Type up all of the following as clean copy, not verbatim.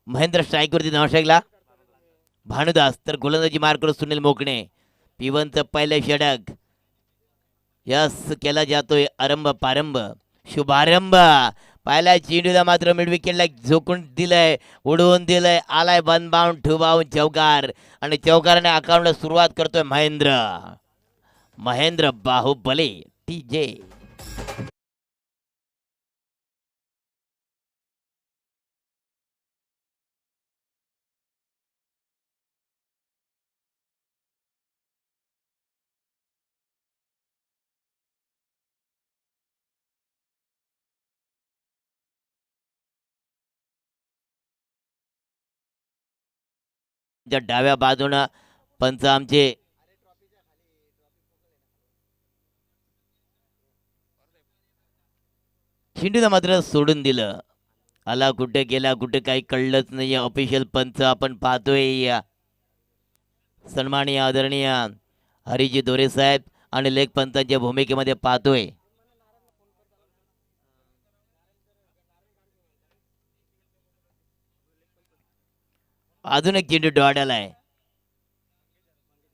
महेंद्र स्ट्राईकवरती धावशेकला. भानुदास तर गोलंदाजी मार करून सुनील मोकणे. P1चं पहिलं षटक यस केला जातोय. आरंभ पारंभ शुभारंभ. पहिल्या चेंडूला मात्र मिड विकेटला झोकून दिलंय, उडवून दिलंय. आलाय वन बाउंड टू बाउंड चौकार आणि चौकाराने अकाउंटला सुरुवात करतोय महेंद्र बाहुबली TJ. डाव्या बाजूनं पंच आमचे चेंडूला मात्र सोडून दिलं. आला कुठे गेला कुठे काही कळलंच नाही. ऑफिशियल पंच आपण पाहतोय सन्माननीय आदरणीय हरिजी दोरे साहेब आणि लेख पंचांच्या भूमिकेमध्ये पाहतोय. अजून एक चेंडू डॉट आहे.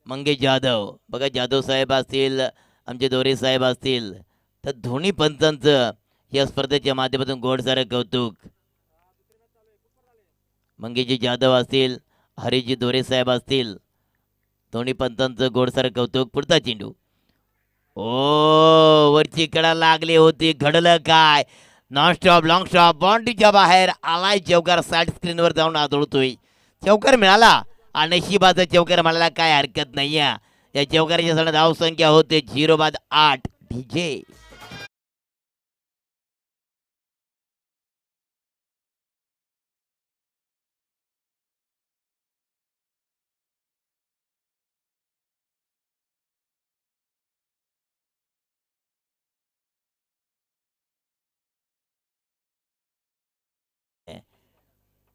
मंगेश जाधव बघा, जाधव साहेब असतील, आमचे दोरे साहेब असतील, तर दोन्ही पंचांचं या स्पर्धेच्या माध्यमातून गोड सारं कौतुक. मंगेशजी जाधव असतील, हरिजी दोरे साहेब असतील, दोन्ही पंचांचं गोड सारं कौतुक. पुढचा चेंडू ओ वरची कडा लागली होती. घडलं काय? नॉन स्टॉप लॉंग स्टॉप बाउंड्रीच्या बाहेर आलाय चौकार. साईड स्क्रीनवर जाऊन आदळतोय. चौकार मिळाला आणि नशिबाचा चौकार मिळाला, काय हरकत नाही आहे. या चौकाराची सण धाव संख्या होते 0-8 DJ.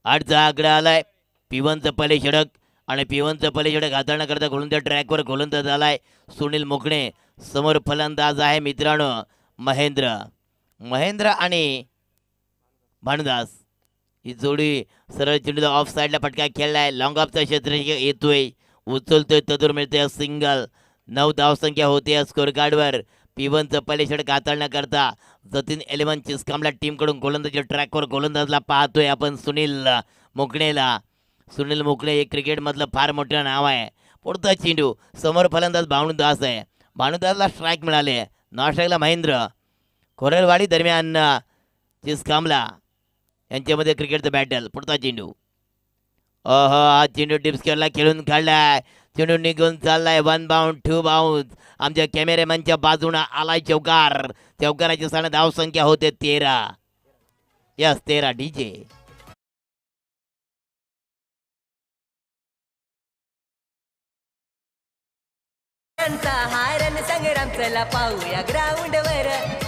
आठचा आकडा आलाय. P1चं पहिले षटक आणि P1चं पहिले षटक हाताळण्याकरता गोलंदाज ट्रॅकवर गोलंदाज आलाय सुनील मोकणे. समोर फलंदाज आहे मित्रांनो महेंद्र आणि भानुदास. ही जोडी सरळ चेंडूला ऑफ साईडला फटका खेळलाय. लॉंग ऑफचा क्षेत्र येतोय, उचलतोय, तदूर मिळतोय सिंगल. 9 धावसंख्या होते स्कोर कार्डवर. P1चं पहिले षटक हाताळण्याकरता जतीन 11 चिस्कामला टीमकडून गोलंदाजी ट्रॅकवर गोलंदाजला पाहतोय आपण सुनील मोकणे हे क्रिकेटमधलं फार मोठं नाव आहे. पुढचा चेंडू समोर फलंदाज भानुदास आहे. भानुदासला स्ट्राईक मिळाले. नॉन स्ट्राईकला महेंद्र. कोरलवाडी दरम्यान चिस्कामला यांच्यामध्ये क्रिकेटचं बॅटल. पुढचा चेंडू हा चेंडू डिप्सकरला खेळून काढलाय. चेंडू निघून चाललाय. 1 बाउंड 2 बाउंड. आमच्या कॅमेरामॅनच्या बाजूने आलाय चौकार. चौकाराची सण धाव संख्या होते 13. Yes 13 DJ. हारण संग्राम चला पाहूया ग्राउंडवर.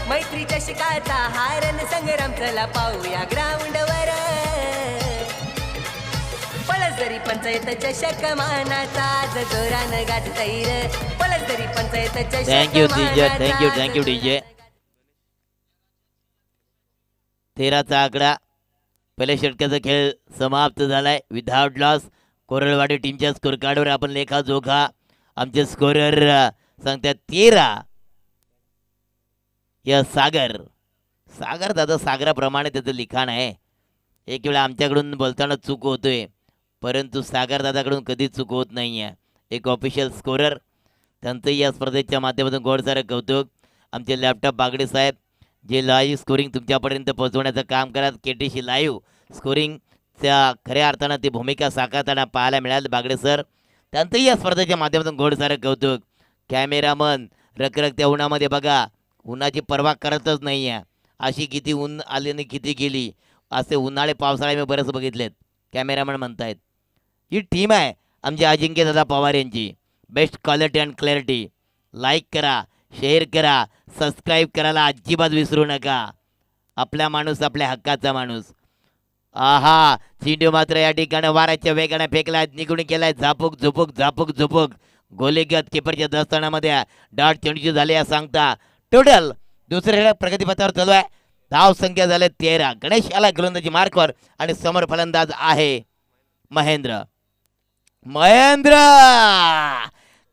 मैत्रीच्या शिकाचा हारण संग्राम चला पाहूया ग्राउंडवर. पळसदरी पंचायत चषक मानाचा आज जोरानं गाजतैर. पळसदरी पंचायत चषक. Thank you DJ. 13चा आकडा. पहिल्या षटकाचा खेळ समाप्त झालाय विदाउट लॉस. कोरलवाडी टीमच्या स्कोर कार्डवर आपण लेखा जोखा. आमचे स्कोरर सांगतात 13. या सागर दादा सागराप्रमाणे त्याचं लिखाण आहे. एक वेळा आमच्याकडून बोलताना चूक होतोय, परंतु सागर दादाकडून कधीच चूक होत नाही आहे. एक ऑफिशियल स्कोरर, त्यांचंही या स्पर्धेच्या माध्यमातून गोड सारं कौतुक. आमचे लॅपटॉप बागडे साहेब जे लाईव्ह स्कोरिंग तुमच्यापर्यंत पोहोचवण्याचं काम करत. KTC लाईव्ह स्कोरिंगच्या खऱ्या अर्थानं ती भूमिका साकारताना पाहायला मिळाली बागडे सर. त्यांचंही या स्पर्धेच्या माध्यमातून गोड सारं कौतुक. कॅमेरामन रखरखत्या उन्हामध्ये बघा, उन्हाची पर्वा करतच नाही आहे. अशी किती ऊन आली आणि किती गेली, असे उन्हाळे पावसाळे मी बरेच बघितलेत. कॅमेरामन म्हणतायत ही टीम आहे आमची अजिंक्यदादा पवार यांची. Best quality and clarity. Like करा, शेअर करा, सबस्क्राईब करायला अजिबात विसरू नका. आपला माणूस आपल्या हक्काचा माणूस. आहा चेंडू मात्र या ठिकाणी वाऱ्याच्या वेगाने फेकलाय, निघून केलाय. झापूक गोलीगत किपरच्या दस्तानामध्ये डॉट चेंडूची झाली सांगता. टोटल दुसऱ्या प्रगतीपथावर चालू आहे. धाव संख्या झाले 13. गणेश आला गोलंदाजी मार्कवर आणि समोर फलंदाज आहे महेंद्र. महेंद्र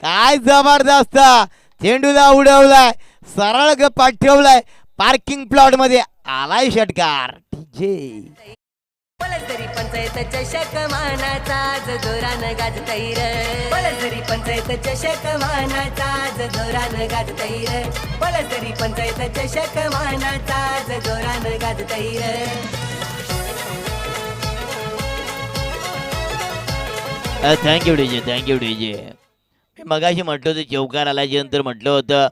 काय जबरदस्त चेंडूला उडवलाय, सरळ गप्पा ठेवलाय, पार्किंग प्लॉट मध्ये आलाय षटकार. डीजे पलसदरी पंचायत चषक मानाचा आज जोरानं गाजतैर. पलसदरी पंचायत चषक मानाचा आज जोरानं गाजतैर. पलसदरी पंचायत चषक मानाचा आज जोरानं गाजतैर. Thank you DJ, thank you DJ. मी मगाशी म्हटलं होतं चौकार आल्याच्या नंतर म्हटलं होतं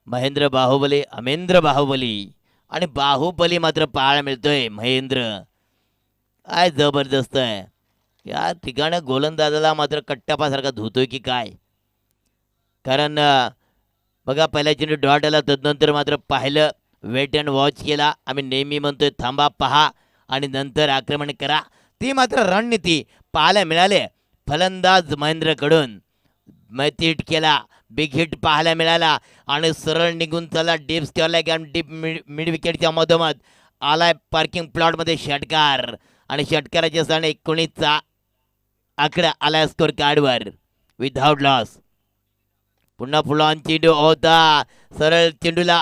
महेंद्र बाहुबली, अमेंद्र बाहुबली आणि बाहुबली मात्र पाहायला मिळतोय महेंद्र. काय जबरदस्त आहे या ठिकाणी. गोलंदाजाला मात्र कट्टापासारखा धुतोय की काय, कारण बघा पहिल्या चेंडू डॉट आला, तदनंतर मात्र पाहिलं, वेट अँड वॉच केला. आम्ही नेहमी म्हणतोय थांबा, पहा आणि नंतर आक्रमण करा. ती मात्र रणनीती पाहायला मिळाले फलंदाज महेंद्रकडून. हिट केला, बिग हिट पाहायला मिळाला आणि सरळ निघून चला डीप स्टॉलला डीप मिड विकेटच्या मधोमध आलाय पार्किंग प्लॉटमध्ये षटकार. आणि षटकाराच्या स्थानी 19चा आकडा आलाय स्कोर कार्डवर विदाउट लॉस. पुन्हा फुलान चेंडू होता, सरळ चेंडूला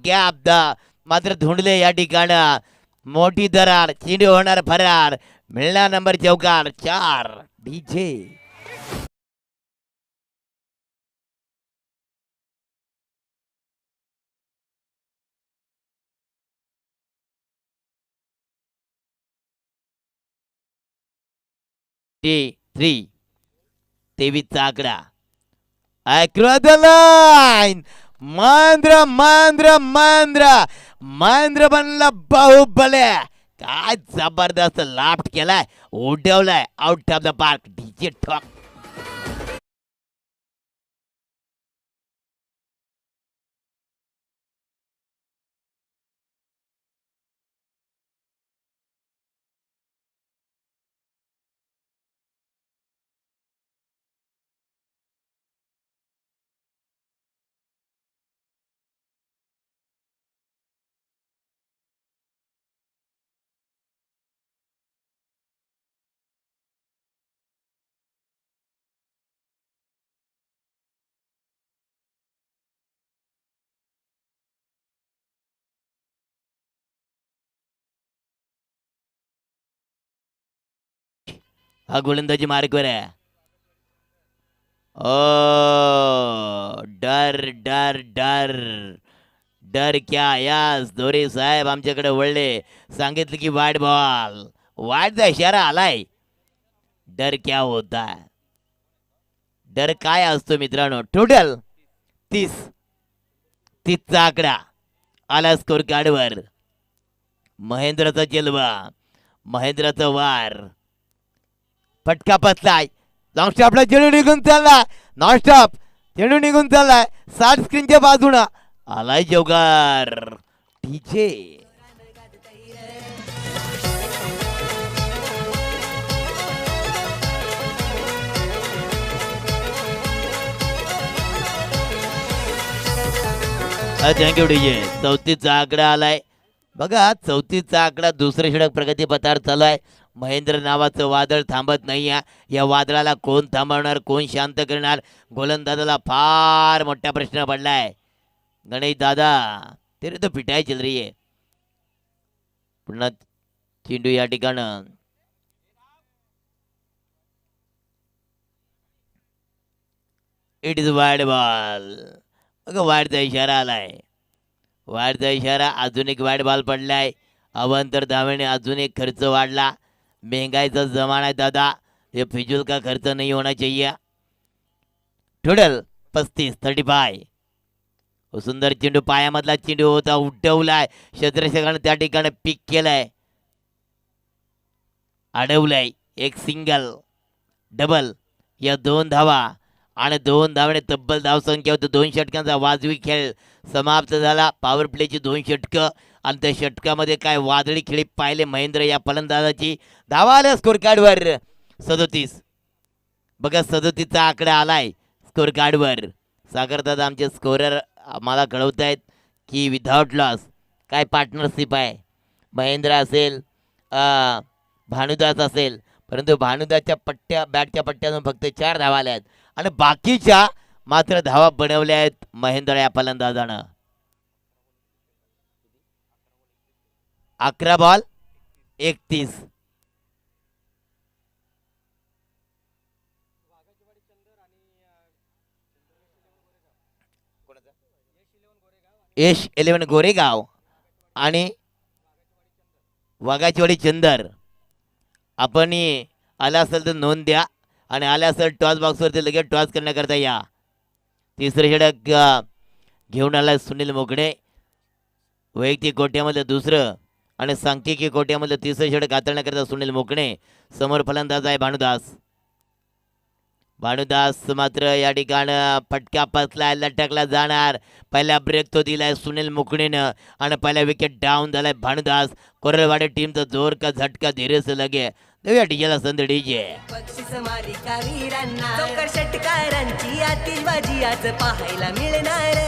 गॅप मात्र धुंडले या ठिकाणी. मोठी दरार, चेंडू होणार फरार, मिळणार नंबर चौकार 4. डीजे 23चा आकडा across the line. Mahendra Mahendra Mahendra Mahendra बनला बाहुबली. काय जबरदस्त लाफ्ट केलाय, उडवलाय out of the park. DJ ठॉक हा गोलंदाजी मार्कवर आहे. ओ डर डर डर डर क्या यास दोरे साहेब आमच्याकडे वळले, सांगितलं की वाईट बॉल, वाईटचा इशारा आलाय. डर क्या होता, डर काय असतो मित्रांनो. टोटल 30चा आकडा आला स्कोर कार्डवर. महेंद्रचा जलवा, महेंद्रचा वार, फटका बसलाय. लॉंग स्टॉपला चेंडू निघून चालला, नॉन स्टॉप चेंडू निघून चाललाय 60 स्क्रीनच्या बाजूला आलाय चौकार. DJ thank you DJ. 34चा आकडा आलाय बघा. 34चा आकडा. दुसरे षटक प्रगती पथार चालू आहे. महेंद्र नावाचं वादळ थांबत नाही आहे. या वादळाला कोण थांबवणार, कोण शांत करणार, गोलंदाजाला फार मोठा प्रश्न पडलाय. गणेश दादा तेरे तो पिटाई चल रही है. पुन्हा चेंडू या ठिकाणं इट इज वाईड बॉल. बघा वाईडचा इशारा आलाय, वाईडचा इशारा. अजून एक वाईड बॉल पडलाय. अवांतर धावेने अजून एक खर्च वाढला. महंगाईचा जमाना आहे दादा, ये फिजूल का खर्च नहीं होना चाहिए. टोटल 35. सुंदर चेंडू, पायामधला चेंडू होता, उडवलाय. क्षेत्ररक्षकाने त्या ठिकाणी पिक केलाय, अडवलाय. एक सिंगल डबल या 2 धावा आणि 2 धावाने तब्बल धावसंख्या होती. 2 षटकांचा वाजवी खेळ समाप्त झाला. पॉवर प्लेची 2 षटकं आणि त्या षटकामध्ये काय वादळी खेळी पाहिले महेंद्र या फलंदाजाची. धावा आल्या स्कोर कार्डवर 37. बघा 37चा आकडा आलाय स्कोर कार्डवर. सागरदादा आमचे स्कोरर आम्हाला कळवत आहेत की विदाउट लॉस काय पार्टनरशिप आहे. महेंद्र असेल, भानुदास असेल, परंतु भानुदासच्या बॅटच्या पट्ट्यातून फक्त 4 धावा आल्या आहेत आणि बाकीच्या मात्र धावा बनवल्या आहेत महेंद्र या फलंदाजानं. 11 बॉल 31. यश 11 गोरेगाव आणि वाघाचीवाडी चंदर. आपण आला असेल तर नोंद द्या आणि आला असेल टॉस बॉक्सवरती लगेच टॉस करण्याकरता या. तिसरे षटक घेऊन आला सुनील मोकणे. वैयक्तिक कोट्यामधलं दुसरं आणि सांख्यिकी कोट्यामधलं तिसरं षटक हाताळण्याकरता सुनील मोकणे. समोर फलंदाज आहे भानुदास. भानुदास मात्र या ठिकाणी फटका पसलाय, लटकला जाणार. पहिला ब्रेक तो दिलाय सुनील मुकणेनं आणि पहिला विकेट डाऊन झालाय भानुदास. कोरलवाडी टीमचा जोर का झटका धीरे से लगे. देऊया डीजेला संधी डीजे. बक्षीस मालिका वीरांना चौकार षटकारांची आतिषबाजी आज पाहायला मिळणार.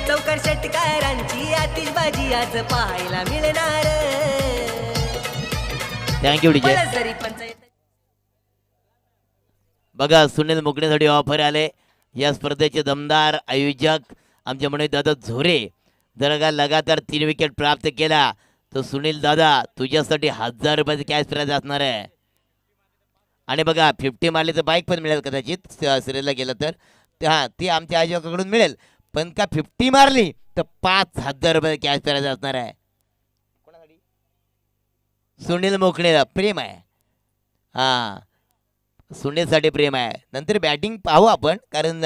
चौकार षटकारांची आतिषबाजी आज पाहायला मिळणार. Thank you DJ. जरी पंचायत बघा सुनील मुकणेसाठी ऑफर आले. या स्पर्धेचे दमदार आयोजक आमचे म्हणून दादा झोरे. जर का लगातार 3 विकेट प्राप्त केला तर सुनील दादा तुझ्यासाठी 1000 रुपयाचे कॅश प्राइज असणार आहे. आणि बघा 50 मारली तर बाईक पण मिळेल कदाचित सिरियलला गेलं तर. हां ती आमच्या आयोजकाकडून मिळेल. पण का 50 मारली तर 5000 रुपये कॅश प्राइज असणार आहे. सुनील मुकणेला प्रेम आहे. हां सुनीलसाठी प्रेम आहे. नंतर बॅटिंग पाहू आपण कारण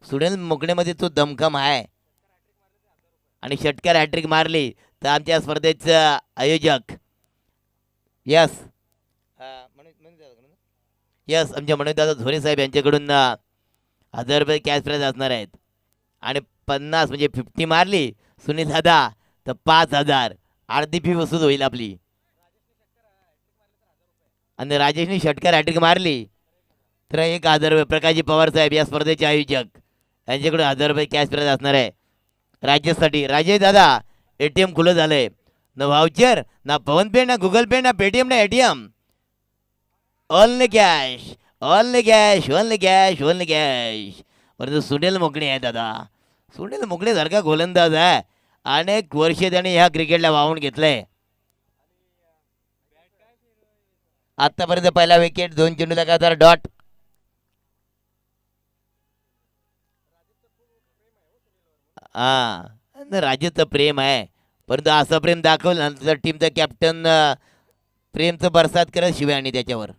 सुनील मुकणेमध्ये तो दमखम आहे. आणि षटकार हॅट्रिक मारली तर आमच्या स्पर्धेचं आयोजक यस आमच्या मनोजदादा झोरे साहेब यांच्याकडून 1000 रुपये कॅश प्राइज असणार आहेत. आणि 50 म्हणजे 50 मारली सुनील दादा तर 5000 अर्धी फी वसूल होईल आपली. आणि राजेशने षटकार हॅट्रिक मारली तर 1000 रुपये. प्रकाशजी पवार साहेब या स्पर्धेचे आयोजक यांच्याकडून 1000 रुपये कॅश प्राइज असणार आहे राज्यासाठी. राजेश दादा ATM खुलं झालंय. ना व्हाउचर ना फोन पे ना गुगल पे ना पेटीएम ना ATM. Only cash only cash only cash only cash. परंतु सुनील मुकणे आहे दादा. सुनील मुकणे सारखा गोलंदाज आहे. अनेक वर्ष त्याने ह्या क्रिकेटला वाहून घेतलंय. आतापर्यंत पहिला विकेट 2 चेंडू लगातार डॉट. राजेचं प्रेम आहे. परंतु असं प्रेम दाखवलं तर टीमचा कॅप्टन प्रेमचं बरसात करत शिवाय आणि त्याच्यावर.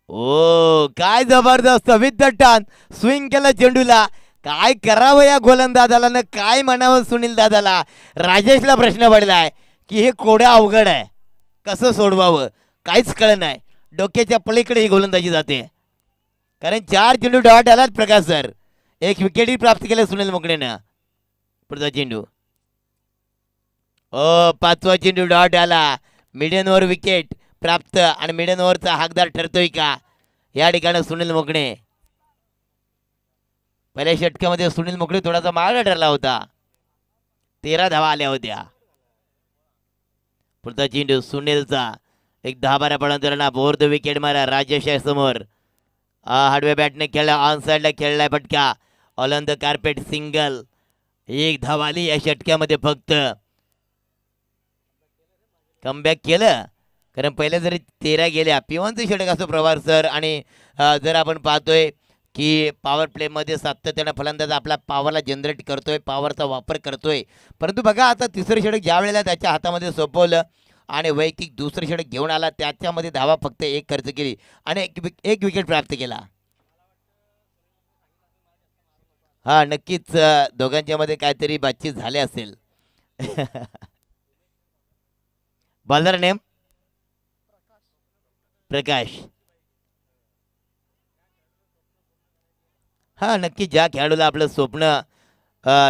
ओ काय जबरदस्त विथ द टर्न स्विंग केलं चेंडूला. काय करावं या गोलंदाजाला ना काय म्हणावं सुनील दादाला. राजेशला प्रश्न पडलाय की हे कोड्या अवघड आहे, कसं सोडवावं काहीच कळलं नाही. डोक्याच्या पलीकडे ही गोलंदाजी जाते कारण 4 चेंडू डॉट आलात प्रकाश सर. 1 विकेटही प्राप्त केलं सुनील मुकणेनं. पुढचा चेंडू 5वा चेंडू डॉट आला. मिडन ओव्हर विकेट प्राप्त आणि मिडन ओव्हरचा हकदार ठरतोय का या ठिकाणी सुनील मुकणे. पहिल्या षटकामध्ये सुनील मुकणे थोडासा मागे ठरला होता. 13 धावा आल्या होत्या. पुढचा चेंडू सुनीलचा एक 10-12 पडांतरणा बोर द विकेट मारा राजेश समोर. हाडवे बॅटने खेळला ऑन साईडला खेळलाय फटका ऑन द कार्पेट सिंगल. 1 धाव आली या षटक्यामध्ये फक्त. कमबॅक केलं कारण पहिले जरी 13 गेल्या पिवांचं षटक असतो प्रवार सर. आणि जर आपण पाहतोय की पॉवर प्लेमध्ये सातत्यानं फलंदाज आपला पॉवरला जनरेट करतोय, पॉवरचा वापर करतोय. परंतु बघा आता तिसरं षटक ज्या वेळेला त्याच्या हातामध्ये सोपवलं आणि वैयक्तिक दुसरं षटक घेऊन आला त्याच्यामध्ये धावा फक्त 1 खर्च केली आणि एक विकेट प्राप्त केला. हा नक्कीच दोघांच्या मध्ये काहीतरी बातचीत झाली असेल. बॉलर नेम प्रकाश. हा नक्की ज्या खेळाडूला आपलं स्वप्न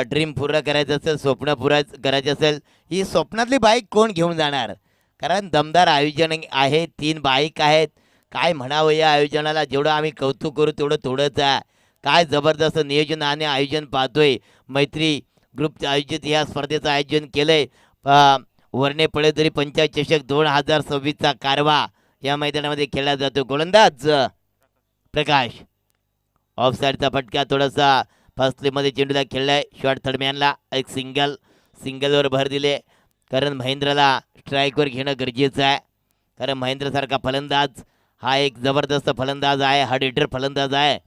ड्रीम पूर्ण करायचं असेल, स्वप्न पुरा करायचं असेल, ही स्वप्नातली बाईक कोण घेऊन जाणार. कारण दमदार आयोजन आहे. 3 बाईक आहेत. काय म्हणावं या आयोजनाला. जेवढं आम्ही कौतुक करू तेवढं थोडंच आहे. काय जबरदस्त नियोजन आणि आयोजन पाहतोय. मैत्री ग्रुप आयोजित या स्पर्धेचं आयोजन केलंय. वर्णे पळेतरी पंचायत चषक 2026चा कारवा या मैदानामध्ये खेळला जातो. गोलंदाज प्रकाश. ऑफ साईडचा फटका थोडासा फसलेमध्ये चेंडूला खेळलाय. शॉट थर्डमॅनला एक सिंगलवर भर दिले, कारण महेंद्रला स्ट्राईकवर घेणं गरजेचं आहे. कारण महेंद्रसारखा फलंदाज हा एक जबरदस्त फलंदाज आहे, हार्ड हिटर फलंदाज आहे.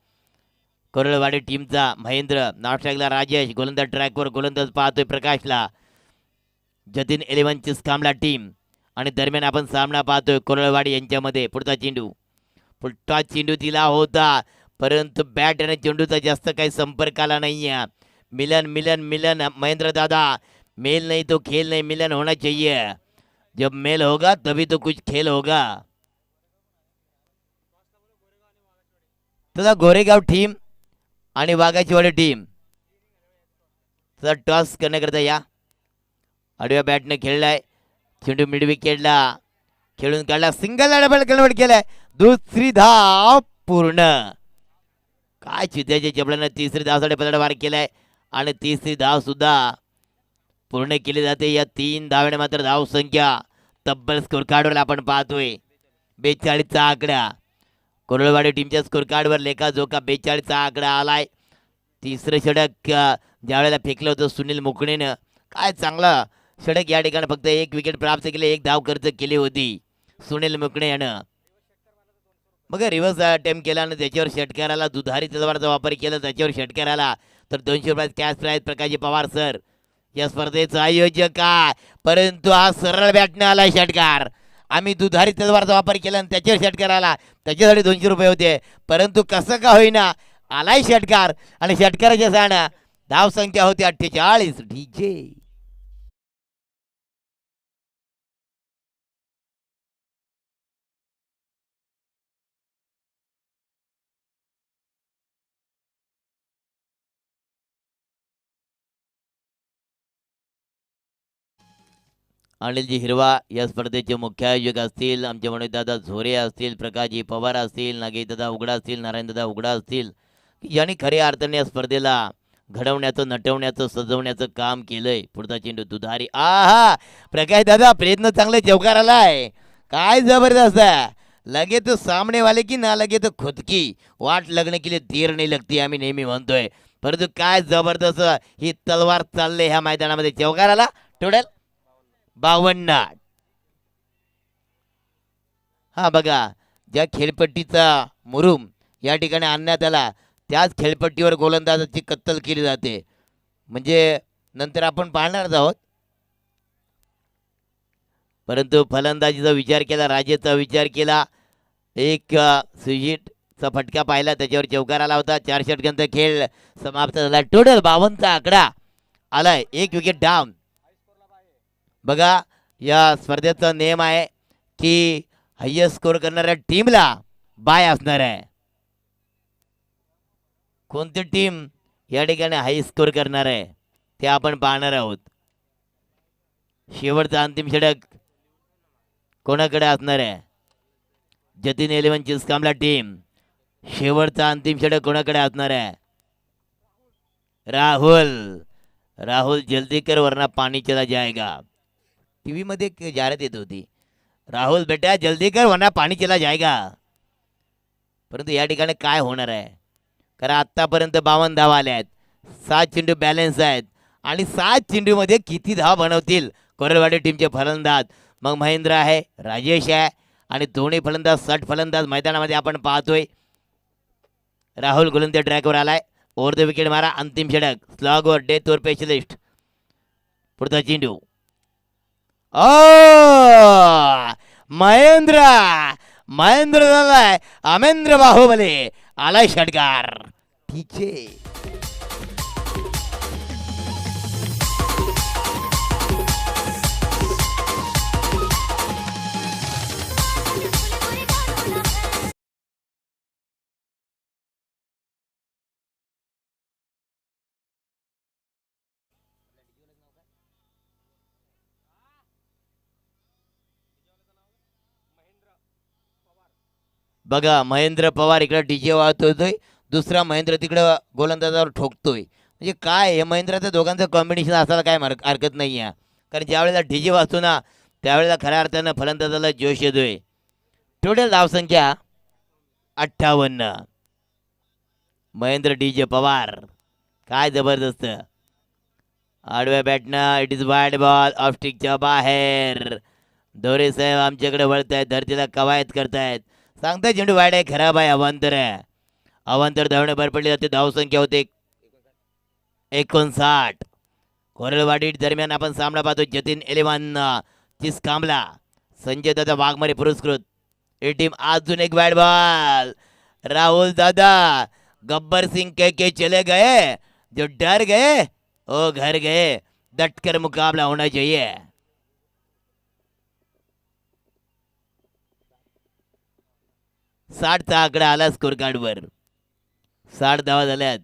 कोरळवाडी टीमचा महेंद्र. नावस्ट्राईकला राजेश. गोलंदाज ट्रॅकवर. गोलंदाज पाहतोय प्रकाशला. जतीन 11 चिस्कामला टीम. आणि दरम्यान आपण सामना पाहतोय कोरळवाडी यांच्यामध्ये. पुढचा चेंडू दिला होता, परंतु बॅट आणि चेंडूचा जास्त काही संपर्क आला नाही आहे. मिलन महेंद्र दादा. मेल नहीं तो खेल नहीं, मिलन होना चाहिए. जब मेल होगा तभी तो कुछ खेल होगा. तसा गोरेगाव टीम आणि वाघाचीवाडी टीम तसा टॉस करण्याकरता या. आडव्या बॅटने खेळलाय. चेंडू मिड विकेटला खेळून काढला. सिंगल डबल कन्वर्ट केलाय. दुसरी धाव पूर्ण. काय चित्याच्या जबड्यानं तिसरी धावसाठी पलट वार केलाय आणि तिसरी धाव सुद्धा पूर्ण केली जाते. या 3 धावेने मात्र धाव संख्या तब्बल स्कोर कार्डवर आपण पाहतोय 42चा आकडा. कोरळवाडी टीमच्या स्कोर कार्डवर लेखाजोखा 42चा आकडा आलाय. तिसरं षटक ज्यावेळेला फेकलं होतं सुनील मुकणेनं, काय चांगला षटक या ठिकाणी. फक्त 1 विकेट प्राप्त केले, 1 धाव खर्च केली होती सुनील मुकणे यानं. मग रिव्हर्स अटेम्प्ट केला आणि त्याच्यावर षटकाराला दुधारी तलवारचा वापर केला. त्याच्यावर षटकाराला तर 200 रुपयात कॅश प्राईज. प्रकाशजी पवार सर या स्पर्धेचा आयोजक आहे, परंतु हा सरळ बॅटने आला षटकार. आम्ही दुधारी तलवारचा वापर केला आणि त्याच्यावर षटकार आला. त्याच्यासाठी 200 रुपये होते, परंतु कसं का होईना आलाय षटकार. आणि षटकाराच्या साना धाव संख्या होती 48. डीजे अनिलजी हिरवा या स्पर्धेचे मुख्य आयोजक असतील. आमचे मनोजदादा झोरे असतील, प्रकाशजी पवार असतील, नागेशदादा उघडा असतील, नारायणदादा उघडा असतील, यांनी खऱ्या अर्थाने या स्पर्धेला घडवण्याचं, नटवण्याचं, सजवण्याचं काम केलंय. पुढचा चेंडू दुधारी. आहा, प्रकाश दादा प्रयत्न चांगले चौकार आलाय. काय जबरदस्त आहे. लगे तो सामने वाले की ना लगे तो खुद की. वाट लगने के लिए देर नहीं लगती आम्ही नेहमी म्हणतोय, परंतु काय जबरदस्त ही तलवार चालले ह्या मैदानामध्ये. चौकार आला. टोटल 52. हा बघा, ज्या खेळपट्टीचा मुरुम या ठिकाणी आणण्यात आला त्याच खेळपट्टीवर गोलंदाजाची कत्तल केली जाते. म्हणजे नंतर आपण पाहणारच आहोत, परंतु फलंदाजीचा विचार केला, राजेचा विचार केला. एक स्वीटचा फटका पाहिला, त्याच्यावर चौकार आला होता. 4 षटकांचा खेळ समाप्त झाला. टोटल 52चा आकडा आलाय. 1 विकेट डाऊन. बघा, या स्पर्धेचा नियम आहे की हायेस्ट स्कोर करणाऱ्या टीमला बाय असणार आहे. कोणती टीम या ठिकाणी हाय स्कोर करणार आहे ते आपण पाहणार आहोत. शेवटचा अंतिम षटक कोणाकडे असणार आहे? जतीन 11 चिस्कामला टीम. शेवटचा अंतिम षटक कोणाकडे असणार आहे? राहुल जल्दी कर वरना पाणी चला जाएगा. टीव्ही मध्ये एक जाहिरात येत होती, राहुल बेटा जल्दी कर वरना पाणी चला जाएगा. परंतु या ठिकाणी काय होणार आहे? कारण आत्तापर्यंत 52 धावा आल्या आहेत, 7 चेंडू बॅलन्स आहेत आणि 7 चेंडूमध्ये किती धावा बनवतील कोरळवाडी टीमचे फलंदाज? मग महेंद्र आहे, राजेश आहे आणि दोन्ही फलंदाज सट फलंदाज मैदानामध्ये आपण पाहतोय. राहुल गोलंदाज ट्रॅकवर आलाय. ओव्हर द विकेट मारा. अंतिम षटक स्लॉगवर डेथवर स्पेशलिस्ट. पुढचा चेंडू महेंद्र झालाय. अमेंद्र बाहुबली आलाय षटकार. ठीक आहे. बघा, महेंद्र पवार इकडे डीजे वाजवतोय, दुसरा महेंद्र तिकडे गोलंदाजावर ठोकतोय. म्हणजे काय हे महेंद्राचं दोघांचं कॉम्बिनेशन असायला काय हरकत नाही आहे. कारण ज्यावेळेला डीजे वाजतो ना त्यावेळेला खऱ्या अर्थानं फलंदाजाला जोश येतोय. टोटल धावसंख्या 58. महेंद्र डीजे पवार काय जबरदस्त आडव्या बॅटनं it is wide ball off स्टिकच्या बाहेर. दोरे साहेब आमच्याकडे वळतायत धरतीला कवायत करतायत सांगताय चेंडू वाईड आहे खराब आहे अवांतर आहे. अवांतर धावणे भर पडली जाते धावसंख्या होते 59. कोरलवाडी दरम्यान आपण सामना पाहतो जतीन एलेवान चिसकांबला संजय दादा वाघमारे पुरस्कृत. ए टीम अजून एक बॅट बॉल राहुल दादा गब्बर सिंह के चले गए जो डर गए ओ घर गए. डटकर मुकाबला होना चाहिए. चा आकडा आला स्कोर कार्डवर. 60 धावा झाल्यात.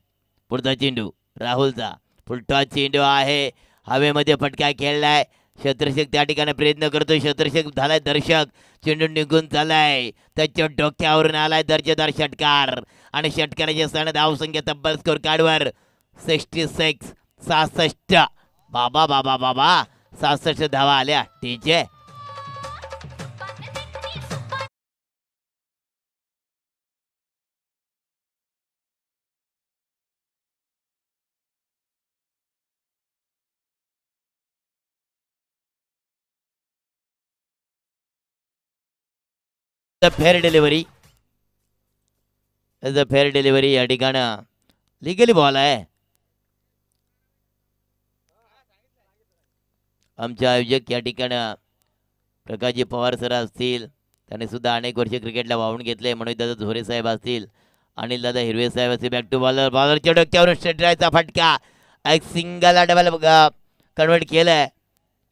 पुढचा चेंडू राहुलचा फुलटॉस चेंडू आहे हवेमध्ये फटका खेळलाय. शत्रशेख त्या ठिकाणी प्रयत्न करतोय. शत्रशेख झालाय दर्शक चेंडू निघून चाललाय त्याच्या डोक्यावरून आलाय दर्जेदार षटकार आणि षटकाराच्या सण धावसंख्या तब्बल स्कोर कार्डवर 66. बाबा बाबा बाबा 66 धावा आल्या. टीचे फेअर डिलिव्हरी या ठिकाणं लिगली बॉल आहे. आमचे आयोजक या ठिकाणं प्रकाशजी पवार सर असतील त्यांनी सुद्धा अनेक वर्षे क्रिकेटला वाहून घेतले. मनोज दादा झोरे साहेब असतील अनिल दादा हिरवे साहेब असतील. बॅक टू बॉलरच्या डोक्यावरून स्ट्रेट फटका एक सिंगल डबल कन्वर्ट केलंय.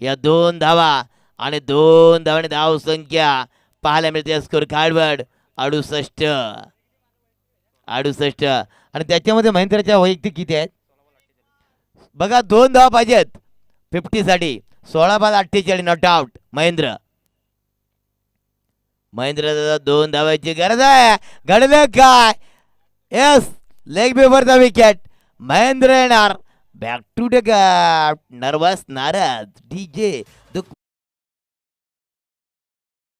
या 2 धावा आणि 2 धावांनी धाव संख्या पाहायला मिळते स्कोर कार्डवर 68. आणि त्याच्यामध्ये महेंद्रच्या वैयक्तिक किती आहेत बघा. 2 धावा पाहिजेत 50 साठी. 16 बॉल 48 नॉट आउट. महेंद्र 2 धावायची गरज आहे. घडलं काय येस लेग बिफोरचा विकेट. महेंद्र येणार बॅक टू द नर्वस नाराज डीजे